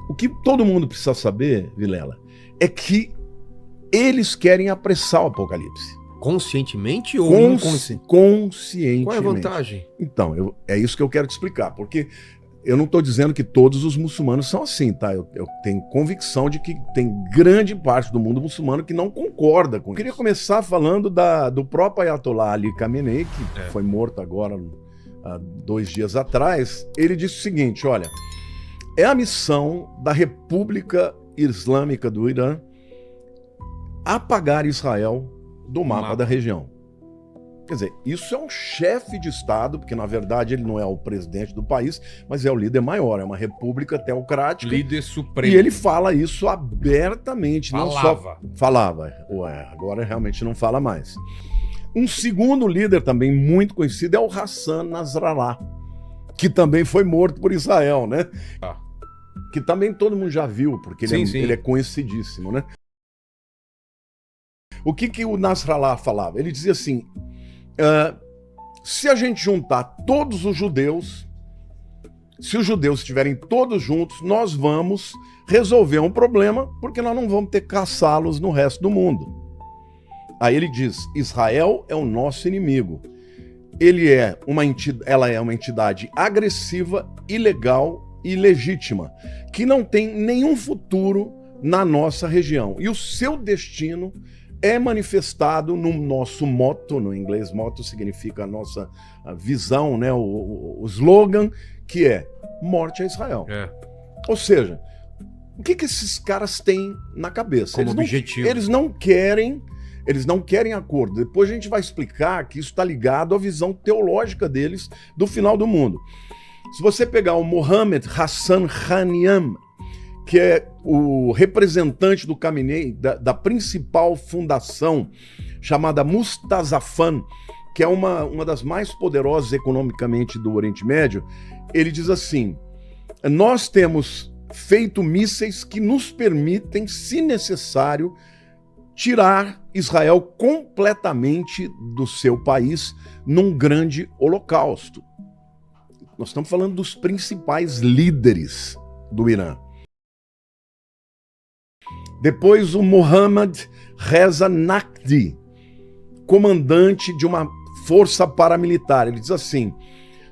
O que todo mundo precisa saber, Vilela, é que eles querem apressar o apocalipse. Conscientemente ou inconscientemente? Conscientemente. Qual é a vantagem? Então, é isso que eu quero te explicar, porque eu não estou dizendo que todos os muçulmanos são assim, tá? Eu tenho convicção de que tem grande parte do mundo muçulmano que não concorda com isso. Eu queria começar falando do próprio Ayatollah Ali Khamenei, que foi morto agora há 2 dias atrás. Ele disse o seguinte, olha, é a missão da República Islâmica do Irã apagar Israel do mapa da região. Quer dizer, isso é um chefe de Estado, porque na verdade ele não é o presidente do país, mas é o líder maior, é uma república teocrática. Líder supremo. E ele fala isso abertamente. Falava. Agora realmente não fala mais. Um segundo líder também muito conhecido é o Hassan Nasrallah, que também foi morto por Israel, né? Que também todo mundo já viu, porque ele é conhecidíssimo, né? O que o Nasrallah falava? Ele dizia assim, se a gente juntar todos os judeus, se os judeus estiverem todos juntos, nós vamos resolver um problema, porque nós não vamos ter que caçá-los no resto do mundo. Aí ele diz, Israel é o nosso inimigo. Ela é uma entidade agressiva, ilegal e ilegítima, que não tem nenhum futuro na nossa região. E o seu destino é manifestado no nosso motto, no inglês motto significa a nossa visão, né? O slogan, que é morte a Israel. Ou seja, o que esses caras têm na cabeça? Como objetivo. Eles não querem acordo. Depois a gente vai explicar que isso está ligado à visão teológica deles do final do mundo. Se você pegar o Mohammed Hassan Khaniyam, que é o representante do Khamenei, da principal fundação chamada Mustazafan, que é uma das mais poderosas economicamente do Oriente Médio, ele diz assim, nós temos feito mísseis que nos permitem, se necessário, tirar Israel completamente do seu país num grande holocausto. Nós estamos falando dos principais líderes do Irã. Depois o Mohammad Reza Naqvi, comandante de uma força paramilitar. Ele diz assim,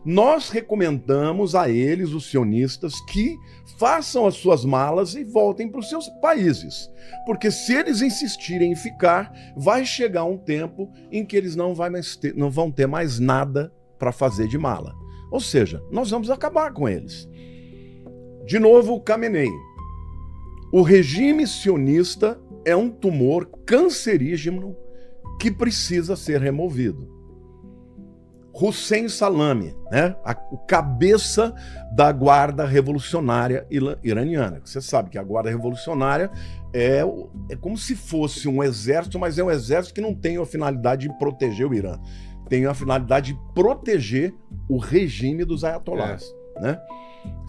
nós recomendamos a eles, os sionistas, que façam as suas malas e voltem para os seus países. Porque se eles insistirem em ficar, vai chegar um tempo em que eles não vão ter mais nada para fazer de mala. Ou seja, nós vamos acabar com eles. De novo, o Khamenei. O regime sionista é um tumor cancerígeno que precisa ser removido. Hussein Salami, né? O cabeça da Guarda Revolucionária Iraniana. Você sabe que a Guarda Revolucionária é como se fosse um exército, mas é um exército que não tem a finalidade de proteger o Irã. Tem a finalidade de proteger o regime dos ayatollahs. Né?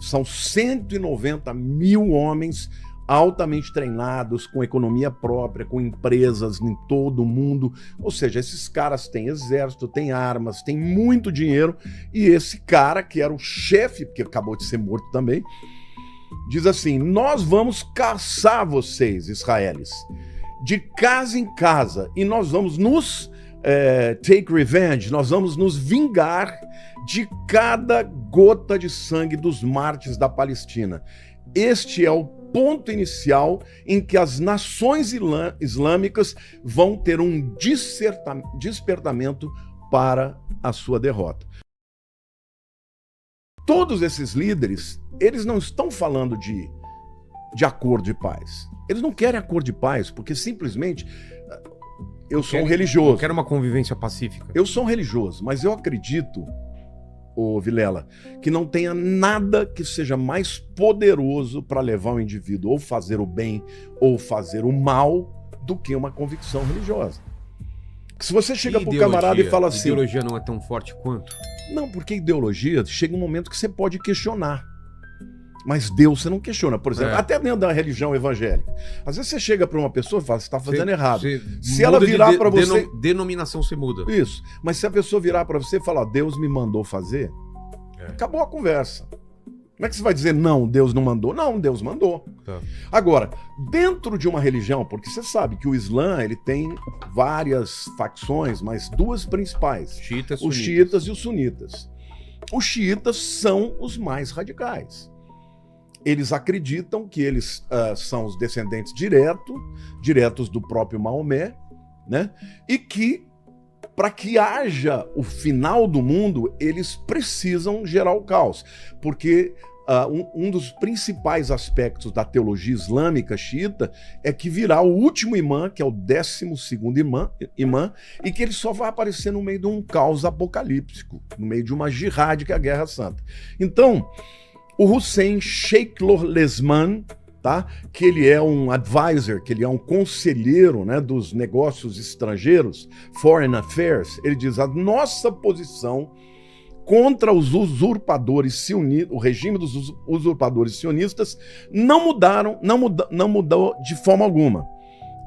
São 190 mil homens altamente treinados, com economia própria, com empresas em todo o mundo. Ou seja, esses caras têm exército, têm armas, têm muito dinheiro. E esse cara, que era o chefe, que acabou de ser morto também, diz assim, nós vamos caçar vocês, israelis, de casa em casa, e nós vamos nos take revenge, nós vamos nos vingar de cada gota de sangue dos mártires da Palestina. Este é o ponto inicial em que as nações islâmicas vão ter um despertamento para a sua derrota. Todos esses líderes, eles não estão falando de acordo de paz. Eles não querem acordo de paz, porque simplesmente eu sou um religioso. Eu quero uma convivência pacífica. Eu sou um religioso, mas eu acredito, Vilela, que não tenha nada que seja mais poderoso para levar o indivíduo ou fazer o bem ou fazer o mal do que uma convicção religiosa. Se você chega para o camarada e fala assim... Ideologia não é tão forte quanto? Não, porque ideologia chega um momento que você pode questionar. Mas Deus você não questiona. Por exemplo, até dentro da religião evangélica. Às vezes você chega para uma pessoa e fala, você está fazendo errado. Se ela virar para você... Denominação você muda. Isso. Mas se a pessoa virar para você e falar, Deus me mandou fazer, acabou a conversa. Como é que você vai dizer, não, Deus não mandou? Não, Deus mandou. Tá. Agora, dentro de uma religião, porque você sabe que o Islã ele tem várias facções, mas duas principais, Xiitas, os sunitas. xiitas e os sunitas. Os xiitas são os mais radicais. Eles acreditam que eles são os descendentes diretos do próprio Maomé, né? E que, para que haja o final do mundo, eles precisam gerar o caos. Porque um dos principais aspectos da teologia islâmica xiita é que virá o último imã, que é o 12º imã, e que ele só vai aparecer no meio de um caos apocalíptico, no meio de uma jihad, que é a Guerra Santa. Então, o Hussein Sheikh Lesman, tá? Que ele é um advisor, que ele é um conselheiro, né, dos negócios estrangeiros, Foreign Affairs, ele diz: a nossa posição contra os usurpadores sionistas, o regime dos usurpadores sionistas, não mudou de forma alguma.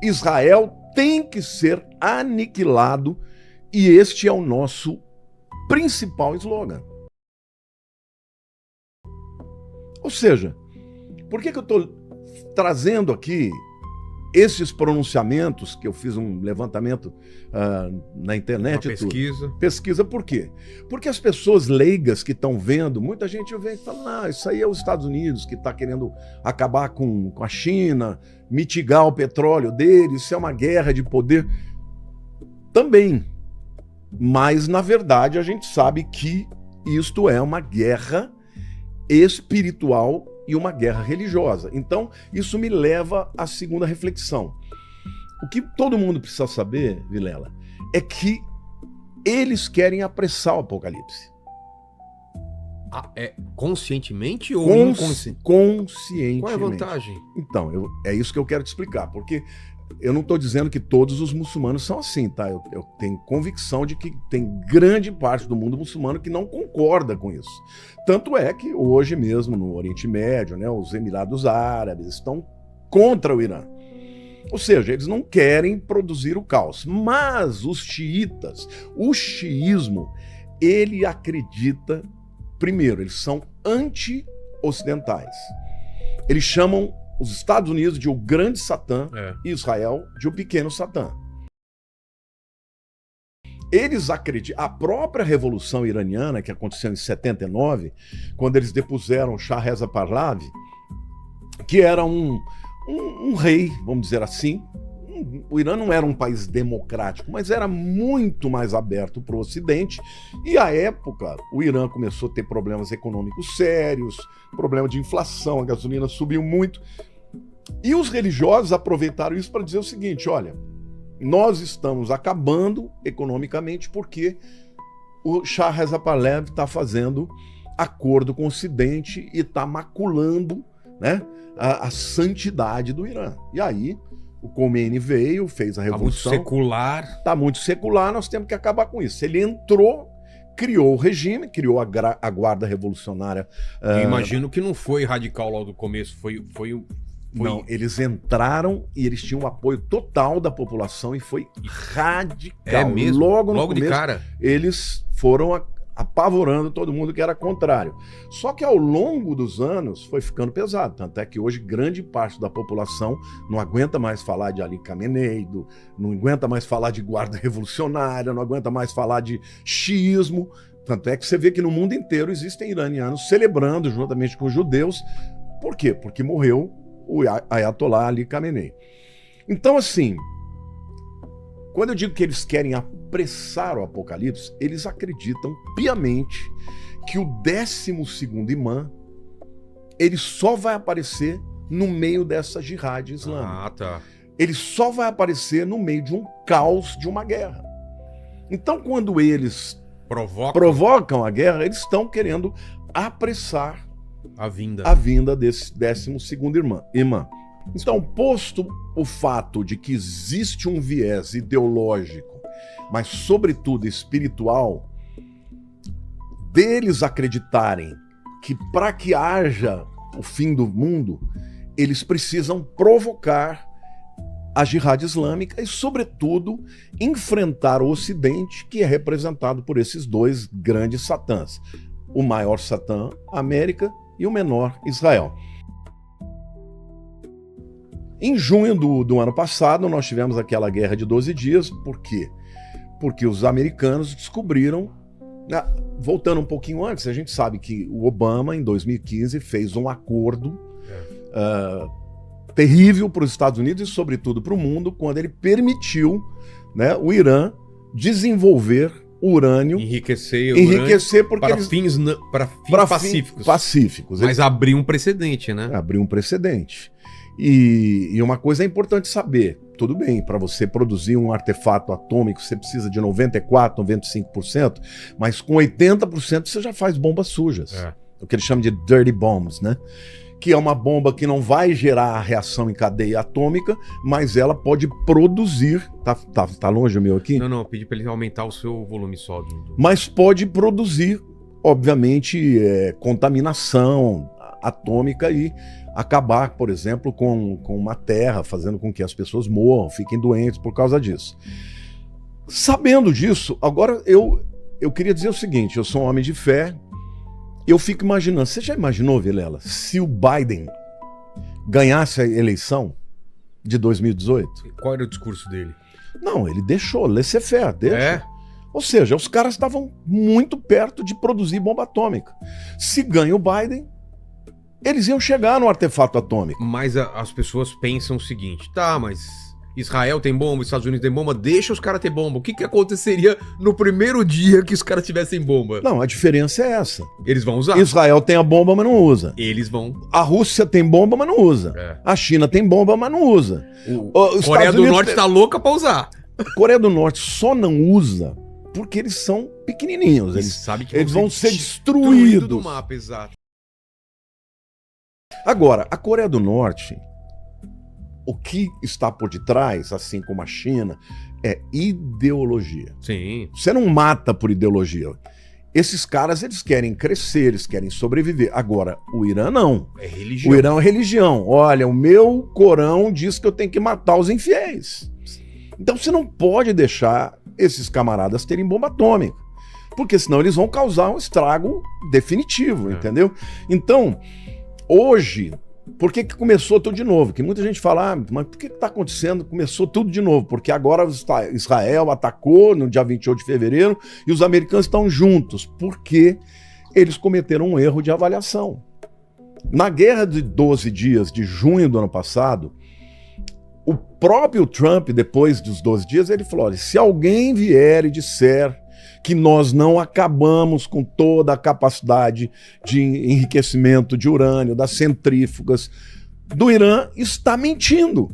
Israel tem que ser aniquilado e este é o nosso principal slogan. Ou seja, por que eu estou trazendo aqui esses pronunciamentos, que eu fiz um levantamento na internet? Uma pesquisa. Pesquisa por quê? Porque as pessoas leigas que estão vendo, muita gente vem e fala, isso aí é os Estados Unidos que está querendo acabar com a China, mitigar o petróleo deles, isso é uma guerra de poder. Também. Mas, na verdade, a gente sabe que isto é uma guerra espiritual e uma guerra religiosa. Então, isso me leva à segunda reflexão. O que todo mundo precisa saber, Vilela, é que eles querem apressar o Apocalipse. É conscientemente ou inconscientemente? Conscientemente. Qual é a vantagem? Então, é isso que eu quero te explicar, porque eu não estou dizendo que todos os muçulmanos são assim, tá? Eu tenho convicção de que tem grande parte do mundo muçulmano que não concorda com isso. Tanto é que hoje mesmo no Oriente Médio, né, os Emirados Árabes estão contra o Irã. Ou seja, eles não querem produzir o caos. Mas os xiitas, o xiismo, ele acredita, primeiro, eles são anti-ocidentais. Eles chamam os Estados Unidos de o grande Satã e Israel de o pequeno Satã. Eles acreditam, a própria Revolução Iraniana, que aconteceu em 79, quando eles depuseram Shah Reza Pahlavi, que era um rei, vamos dizer assim. O Irã não era um país democrático, mas era muito mais aberto para o Ocidente. E à época, o Irã começou a ter problemas econômicos sérios, problema de inflação, a gasolina subiu muito. E os religiosos aproveitaram isso para dizer o seguinte: olha, nós estamos acabando economicamente porque o Shah Reza Pahlavi está fazendo acordo com o Ocidente e está maculando, né, a santidade do Irã. E aí o Khomeini veio, fez a revolução. Está muito secular. Está muito secular, nós temos que acabar com isso. Ele entrou, criou o regime, criou a Guarda Revolucionária. Eu imagino que não foi radical logo do começo, foi... Não, eles entraram e eles tinham o apoio total da população e foi radical. É mesmo? Logo no Logo começo, de cara? eles foram apavorando todo mundo que era contrário. Só que ao longo dos anos foi ficando pesado. Tanto é que hoje grande parte da população não aguenta mais falar de Ali Khamenei, não aguenta mais falar de Guarda Revolucionária, não aguenta mais falar de xiismo. Tanto é que você vê que no mundo inteiro existem iranianos celebrando juntamente com os judeus. Por quê? Porque morreu o Ayatollah Ali Khamenei. Então, assim, quando eu digo que eles querem apressar o Apocalipse, eles acreditam piamente que o 12º imã, ele só vai aparecer no meio dessa jihad islâmica. Ah, tá. Ele só vai aparecer no meio de um caos, de uma guerra. Então, quando eles provocam a guerra, eles estão querendo apressar a vinda desse 12º imã. Então, posto o fato de que existe um viés ideológico, mas sobretudo espiritual, deles acreditarem que para que haja o fim do mundo, eles precisam provocar a jihad islâmica e, sobretudo, enfrentar o Ocidente, que é representado por esses dois grandes satãs. O maior satã, a América, e o menor Israel. Em junho do ano passado, nós tivemos aquela guerra de 12 dias. Por quê? Porque os americanos descobriram, voltando um pouquinho antes, a gente sabe que o Obama, em 2015, fez um acordo terrível para os Estados Unidos e, sobretudo, para o mundo, quando ele permitiu, né, o Irã desenvolver urânio, enriquecer porque para eles, fins pacíficos. Mas abriu um precedente, né? Abriu um precedente. E uma coisa é importante saber, tudo bem, para você produzir um artefato atômico você precisa de 94%, 95%, mas com 80% você já faz bombas sujas. O que eles chamam de dirty bombs, né? Que é uma bomba que não vai gerar a reação em cadeia atômica, mas ela pode produzir... Tá longe o meu aqui? Não, pedi para ele aumentar o seu volume só. Mas pode produzir, obviamente, contaminação atômica e acabar, por exemplo, com uma terra, fazendo com que as pessoas morram, fiquem doentes por causa disso. Sabendo disso, agora eu queria dizer o seguinte, eu sou um homem de fé, eu fico imaginando, você já imaginou, Vilela, se o Biden ganhasse a eleição de 2018? Qual era o discurso dele? Não, ele deixou, laissez-faire, deixa. Ou seja, os caras estavam muito perto de produzir bomba atômica. Se ganha o Biden, eles iam chegar no artefato atômico. Mas as pessoas pensam o seguinte, mas Israel tem bomba, Estados Unidos tem bomba, deixa os caras ter bomba. O que aconteceria no primeiro dia que os caras tivessem bomba? Não, a diferença é essa. Eles vão usar. Israel tem a bomba, mas não usa. Eles vão. A Rússia tem bomba, mas não usa. A China tem bomba, mas não usa. A Coreia do Norte tá louca pra usar. A Coreia do Norte só não usa porque eles são pequenininhos. Eles vão ser destruídos do mapa, exato. Agora, a Coreia do Norte, o que está por detrás, assim como a China, é ideologia. Sim. Você não mata por ideologia. Esses caras, eles querem crescer, eles querem sobreviver. Agora, o Irã não. É religião. O Irã é religião. Olha, o meu Corão diz que eu tenho que matar os infiéis. Então você não pode deixar esses camaradas terem bomba atômica, porque senão eles vão causar um estrago definitivo, entendeu? Então, hoje, por que começou tudo de novo? Que muita gente fala, mas por que está acontecendo? Começou tudo de novo, porque agora Israel atacou no dia 28 de fevereiro e os americanos estão juntos, porque eles cometeram um erro de avaliação. Na guerra de 12 dias de junho do ano passado, o próprio Trump, depois dos 12 dias, ele falou, olha, se alguém vier e disser que nós não acabamos com toda a capacidade de enriquecimento de urânio, das centrífugas do Irã, está mentindo.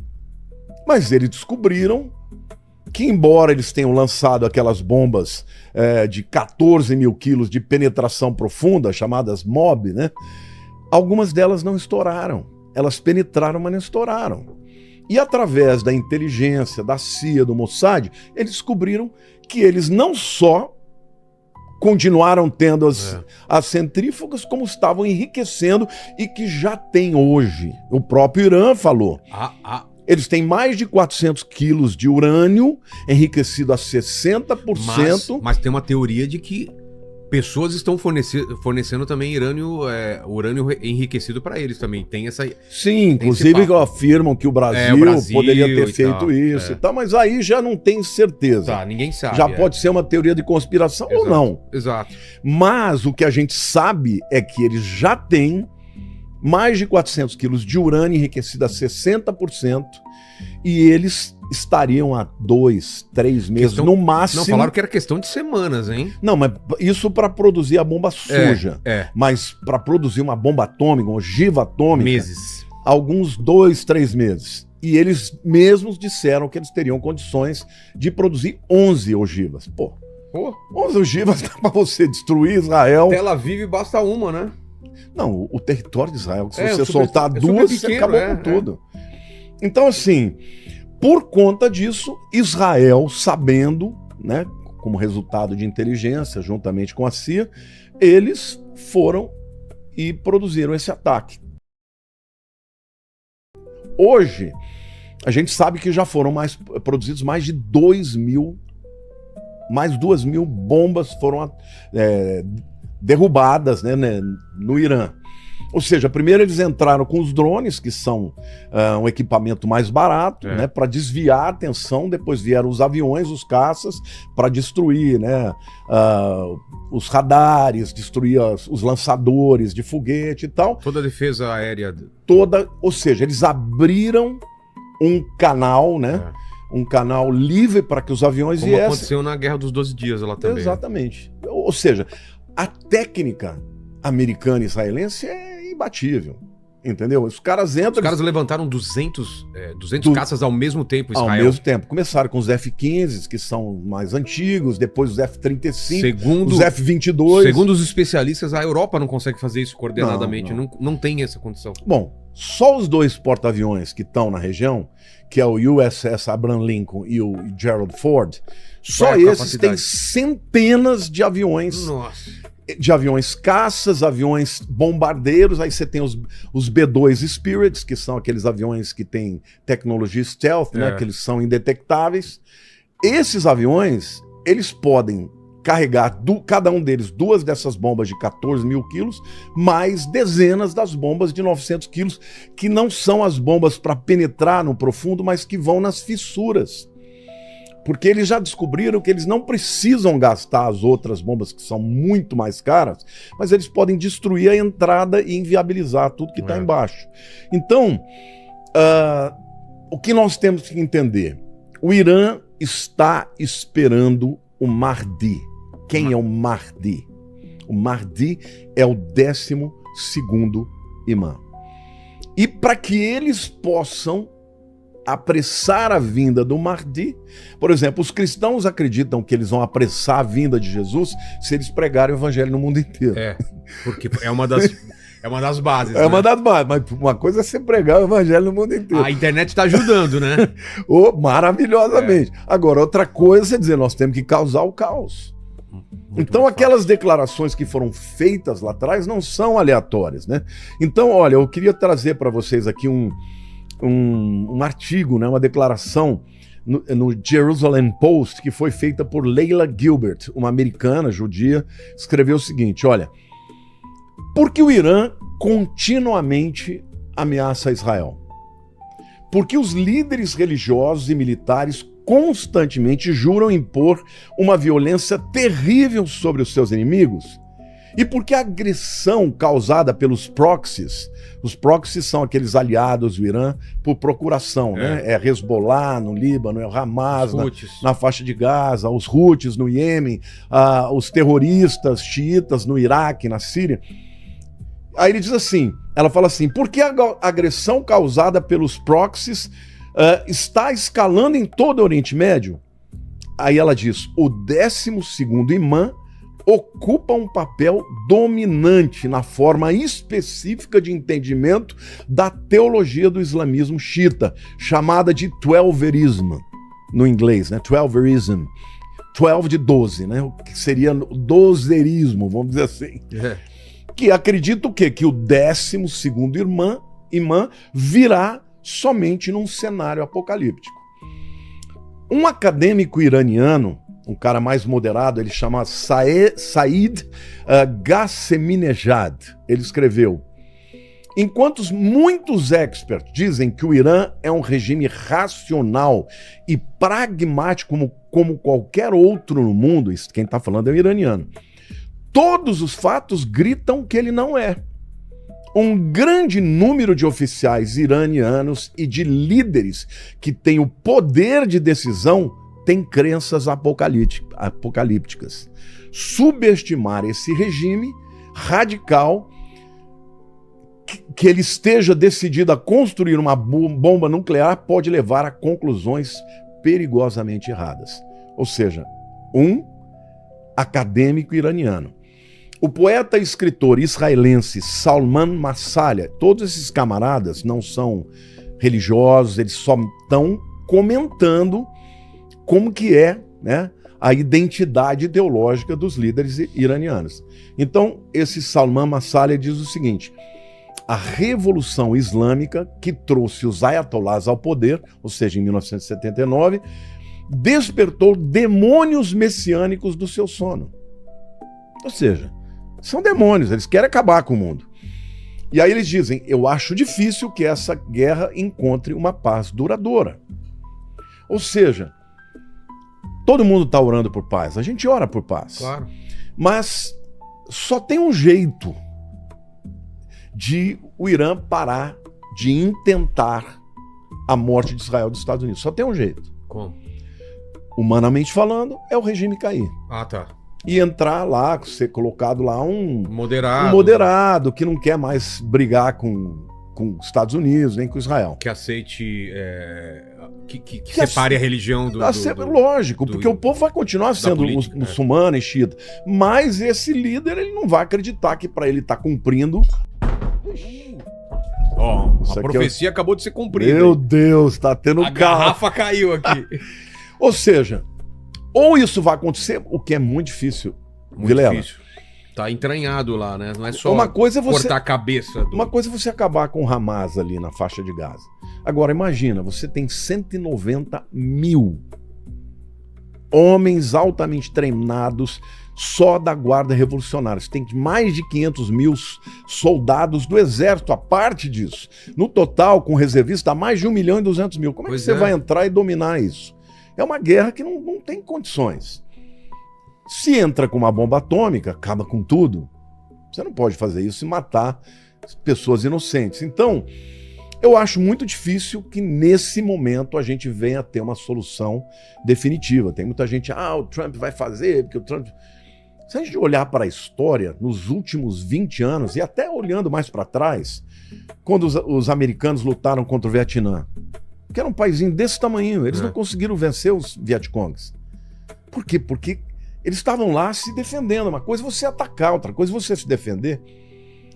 Mas eles descobriram que, embora eles tenham lançado aquelas bombas de 14 mil quilos de penetração profunda, chamadas MOB, né? Algumas delas não estouraram. Elas penetraram, mas não estouraram. E através da inteligência, da CIA, do Mossad, eles descobriram que eles não só continuaram tendo as centrífugas, como estavam enriquecendo e que já tem hoje. O próprio Irã falou. Eles têm mais de 400 quilos de urânio enriquecido a 60%. Mas tem uma teoria de que pessoas estão fornecendo também urânio enriquecido para eles também. Tem essa. Sim, inclusive afirmam que o Brasil poderia ter feito isso e tal, mas aí já não tem certeza. Ninguém sabe. Já pode ser uma teoria de conspiração ou não. Exato. Mas o que a gente sabe é que eles já têm mais de 400 quilos de urânio enriquecido a 60% e eles estariam há 2, 3 meses no máximo. Não, falaram que era questão de semanas, hein? Não, mas isso para produzir a bomba suja. Mas para produzir uma bomba atômica, uma ogiva atômica... Meses. Alguns 2, 3 meses. E eles mesmos disseram que eles teriam condições de produzir 11 ogivas. Pô, 11 ogivas dá para você destruir Israel. Tel Aviv basta uma, né? Não, o território de Israel, se você soltar duas, você acabou com tudo. Então, assim... Por conta disso, Israel, sabendo, né, como resultado de inteligência, juntamente com a CIA, eles foram e produziram esse ataque. Hoje, a gente sabe que já foram produzidos mais de 2.000, mais 2.000 bombas foram derrubadas, né, no Irã. Ou seja, primeiro eles entraram com os drones, que são um equipamento mais barato, né, para desviar a atenção. Depois vieram os aviões, os caças, para destruir, né, os radares, destruir os lançadores de foguete e tal. Toda a defesa aérea. Ou seja, eles abriram um canal, né? Um canal livre para que os aviões Como viessem. aconteceu na Guerra dos 12 Dias lá também. Exatamente. Ou seja, a técnica americana e israelense é imbatível. Entendeu? Os caras entram... Os caras levantaram 200 caças ao mesmo tempo, Israel. Ao mesmo tempo. Começaram com os F-15, que são mais antigos, depois os F-35, os F-22. Segundo os especialistas, a Europa não consegue fazer isso coordenadamente. Não tem essa condição. Bom, só os dois porta-aviões que estão na região, que é o USS Abraham Lincoln e o Gerald Ford, só esses têm centenas de aviões. Nossa. De aviões caças, aviões bombardeiros. Aí você tem os B-2 Spirits, que são aqueles aviões que têm tecnologia stealth, né, que eles são indetectáveis. Esses aviões, eles podem carregar, cada um deles, 2 dessas bombas de 14 mil quilos, mais dezenas das bombas de 900 quilos, que não são as bombas para penetrar no profundo, mas que vão nas fissuras. Porque eles já descobriram que eles não precisam gastar as outras bombas, que são muito mais caras, mas eles podem destruir a entrada e inviabilizar tudo que está embaixo. Então, o que nós temos que entender? O Irã está esperando o Mahdi. Quem é o Mahdi? O Mahdi é o 12º imã. E para que eles possam apressar a vinda do Mahdi, por exemplo, os cristãos acreditam que eles vão apressar a vinda de Jesus se eles pregarem o evangelho no mundo inteiro. Porque é uma das bases. É uma das bases, mas uma coisa é você pregar o evangelho no mundo inteiro. A internet está ajudando, né? Maravilhosamente. Agora, outra coisa é dizer, nós temos que causar o caos. Então aquelas declarações que foram feitas lá atrás não são aleatórias, né? Então, olha, eu queria trazer para vocês aqui um artigo, né, uma declaração no Jerusalem Post, que foi feita por Leila Gilbert, uma americana judia, escreveu o seguinte, olha: por que o Irã continuamente ameaça Israel? Porque os líderes religiosos e militares constantemente juram impor uma violência terrível sobre os seus inimigos? E porque a agressão causada pelos proxies, os proxies são aqueles aliados do Irã por procuração, né? É Hezbollah no Líbano, é o Hamas na faixa de Gaza, os Houthis no Iêmen, os terroristas xiitas no Iraque, na Síria. Aí ele diz assim, ela fala assim, por que a agressão causada pelos proxies está escalando em todo o Oriente Médio? Aí ela diz, o 12º imã ocupa um papel dominante na forma específica de entendimento da teologia do islamismo xiita, chamada de Twelverism, no inglês, né? Twelverism. 12 de 12, né? O que seria o dozerismo, vamos dizer assim. Que acredita o quê? Que o 12º imã virá somente num cenário apocalíptico. Um acadêmico iraniano, um cara mais moderado, ele chama Said Ghasseminejad. Ele escreveu, enquanto muitos experts dizem que o Irã é um regime racional e pragmático como qualquer outro no mundo, isso quem está falando é o iraniano, todos os fatos gritam que ele não é. Um grande número de oficiais iranianos e de líderes que têm o poder de decisão tem crenças apocalípticas. Subestimar esse regime radical, que ele esteja decidido a construir uma bomba nuclear, pode levar a conclusões perigosamente erradas. Ou seja, um acadêmico iraniano. O poeta e escritor israelense Salman Massalia, todos esses camaradas não são religiosos, eles só estão comentando como que é, né, a identidade ideológica dos líderes iranianos. Então, esse Salman Massalia diz o seguinte, a Revolução Islâmica, que trouxe os ayatolás ao poder, ou seja, em 1979, despertou demônios messiânicos do seu sono. Ou seja, são demônios, eles querem acabar com o mundo. E aí eles dizem, eu acho difícil que essa guerra encontre uma paz duradoura. Ou seja, todo mundo está orando por paz, a gente ora por paz. Claro. Mas só tem um jeito de o Irã parar de intentar a morte de Israel dos Estados Unidos. Só tem um jeito. Como? Humanamente falando, é o regime cair. Ah, tá. E entrar lá, ser colocado lá um Moderado. moderado que não quer mais brigar com os Estados Unidos, nem com Israel. Que aceite. Que separe a religião do. Lógico, porque o povo vai continuar sendo política, muçulmano e xiita. Mas esse líder, ele não vai acreditar que para ele estar cumprindo. Ó, Isso a aqui profecia acabou de ser cumprida. Meu Deus, tá tendo A garrafa caiu aqui. Ou seja, ou isso vai acontecer, o que é muito difícil, Muito Vilela. difícil. Tá entranhado lá, né? Não é só Uma coisa é você cortar a cabeça do... Uma coisa é você acabar com o Hamas ali na faixa de Gaza. Agora, imagina, você tem 190 mil homens altamente treinados só da Guarda Revolucionária. Você tem mais de 500 mil soldados do Exército, a parte disso. No total, com reservista, dá mais de 1.200.000. Como é que você vai entrar e dominar isso? É uma guerra que não tem condições. Se entra com uma bomba atômica, acaba com tudo. Você não pode fazer isso e matar pessoas inocentes. Então, eu acho muito difícil que nesse momento a gente venha ter uma solução definitiva. Tem muita gente, o Trump vai fazer, porque o Trump... Se a gente olhar para a história, nos últimos 20 anos, e até olhando mais para trás, quando os americanos lutaram contra o Vietnã, que era um paísinho desse tamanho, eles não conseguiram vencer os Vietcongs. Por quê? Porque eles estavam lá se defendendo. Uma coisa é você atacar, outra coisa é você se defender.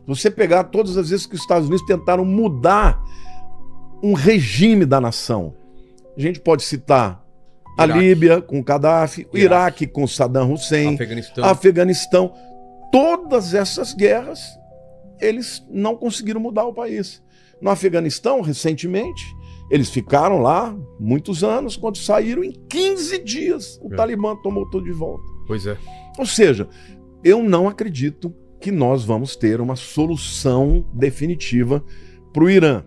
Você pegar todas as vezes que os Estados Unidos tentaram mudar um regime da nação. A gente pode citar a Líbia com Gaddafi, o Iraque com Saddam Hussein, Afeganistão. Todas essas guerras, eles não conseguiram mudar o país. No Afeganistão, recentemente, eles ficaram lá muitos anos, quando saíram, em 15 dias, o Talibã tomou tudo de volta. Pois é. Ou seja, eu não acredito que nós vamos ter uma solução definitiva para o Irã.